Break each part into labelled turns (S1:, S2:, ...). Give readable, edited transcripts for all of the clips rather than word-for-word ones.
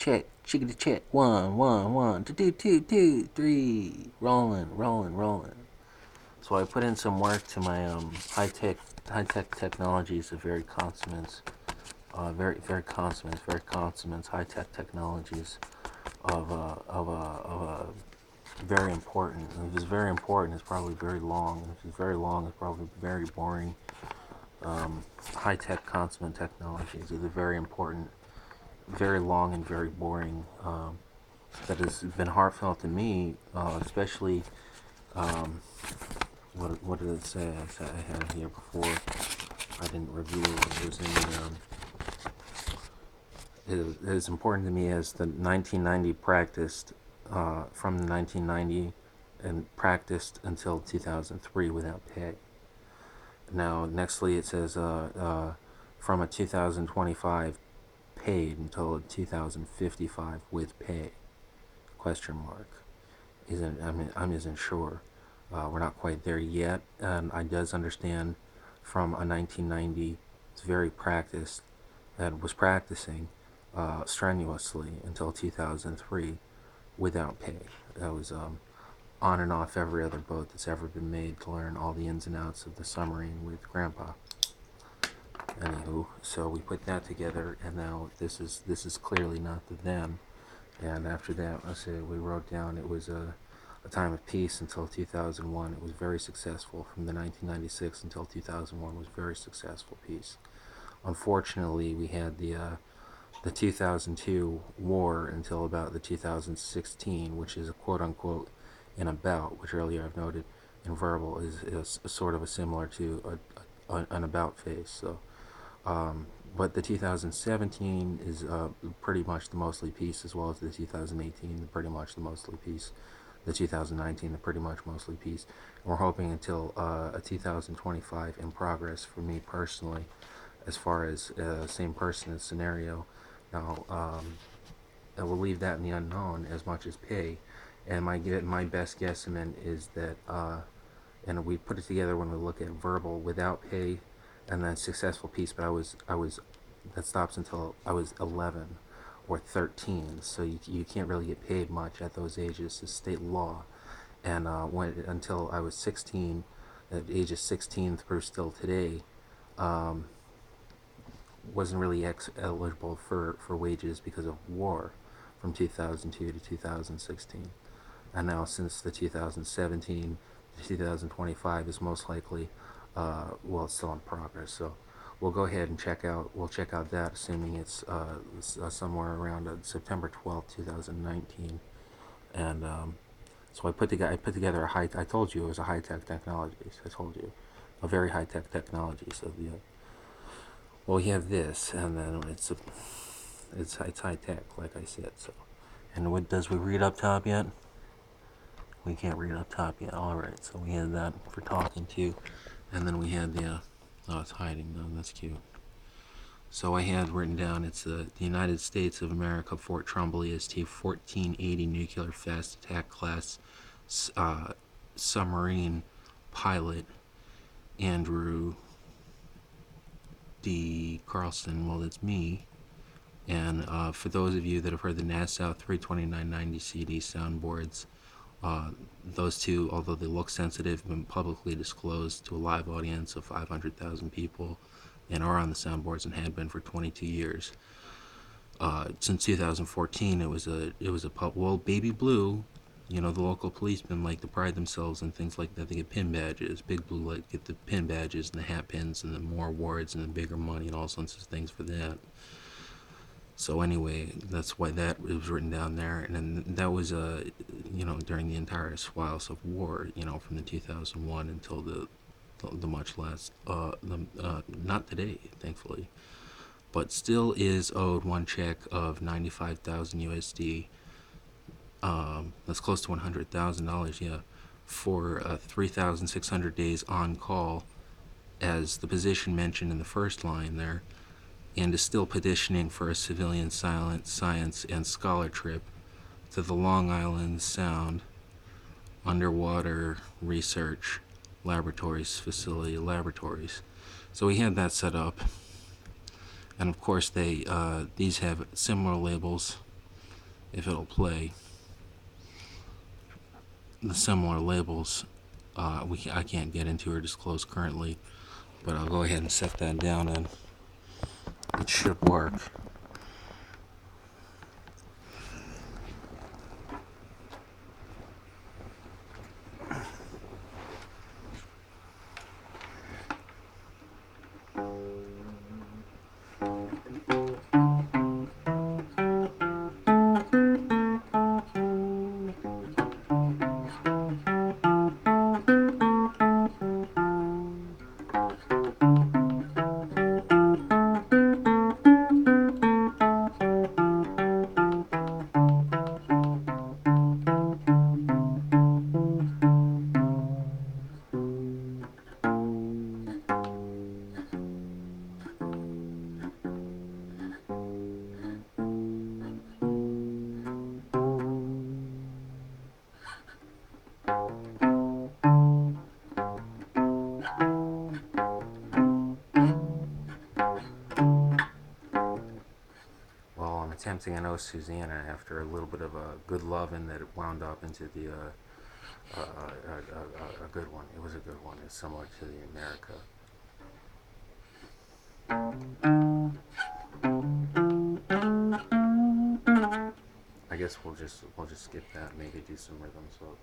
S1: Check, chickadee check. One, one, one, two, two, two, three. Rolling, rolling, rolling. So I put in some work to my high tech technologies of very consonants, very consonants, high tech technologies of very important. And if it's very important, it's probably very long. And if it's very long, it's probably very boring. High tech consonant technologies are the very important, very long and very boring. That has been heartfelt to me, especially what did it say? I had it here before. I didn't review it. It was in the, it is important to me as the 1990 practiced from the 1990 and practiced until 2003 without pay. Now, nextly, it says from a 2025 paid until a 2055 with pay? Question mark. Isn't sure. We're not quite there yet, and I does understand from a 1990. It's very practiced and was practicing strenuously until 2003 without pay. That was on and off every other boat that's ever been made to learn all the ins and outs of the submarine with Grandpa. Anywho, so we put that together, and now this is clearly not the them. And after that, I say we wrote down it was a time of peace until 2001. It was very successful. From the 1996 until 2001 was very successful peace. Unfortunately, we had the 2002 war until about the 2016, which is a quote unquote an about, which earlier I've noted in verbal is sort of a similar to an about phase. So, but the 2017 is pretty much the mostly peace, as well as the 2018, pretty much the mostly peace. The 2019, the pretty much mostly peace. And we're hoping until a 2025 in progress for me personally, as far as same person as scenario. Now, I will leave that in the unknown as much as pay. And my best guesstimate is that, and we put it together when we look at verbal without pay, and then successful peace. But I was that stops until I was 11 or 13, so you can't really get paid much at those ages. It's state law, and until I was 16, at the age of 16 through still today, wasn't really eligible for wages because of war from 2002 to 2016. And now since the 2017 to 2025 is most likely, well, it's still in progress. So we'll go ahead and we'll check out that, assuming it's somewhere around September 12th, 2019. And so I put together I told you it was a high tech technology. I told you a very high tech technology. So well, we have this, and then it's high tech, like I said. So, and what does we read up top yet? We can't read up top yet. All right, so we had that for talking to, and then we had the oh, it's hiding though. That's cute. So I had written down it's the United States of America Fort Trumbull EST 1480 nuclear fast attack class submarine pilot Andrew D. Carlson. Well, that's me. And for those of you that have heard the NASA 32990 CD soundboards, those two, although they look sensitive, have been publicly disclosed to a live audience of 500,000 people and are on the soundboards and had been for 22 years. Since 2014, it was a well, Baby Blue, you know, the local policemen like to pride themselves in things like that. They get pin badges. Big Blue like get the pin badges and the hat pins and the more awards and the bigger money and all sorts of things for that. So anyway, that's why that was written down there, and then that was you know, during the entire whiles of war, you know, from the 2001 until the much less not today, thankfully, but still is owed one check of 95,000 USD. That's close to $100,000, yeah, for 3,600 days on call, as the position mentioned in the first line there, and is still petitioning for a civilian science and scholar trip to the Long Island Sound Underwater Research Laboratories. So we had that set up, and of course these have similar labels if it'll play. The similar labels I can't get into or disclose currently, but I'll go ahead and set that down and it should work. Well, I'm attempting an O Susanna after a little bit of a good loving that it wound up into a good one. It was a good one. It's similar to the America. I guess we'll just skip that. Maybe do some rhythms. So.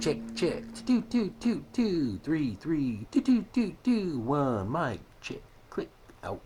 S1: check, check. Two, two, two, two, three, three, two, two, two, two, one. Mic check. Click out.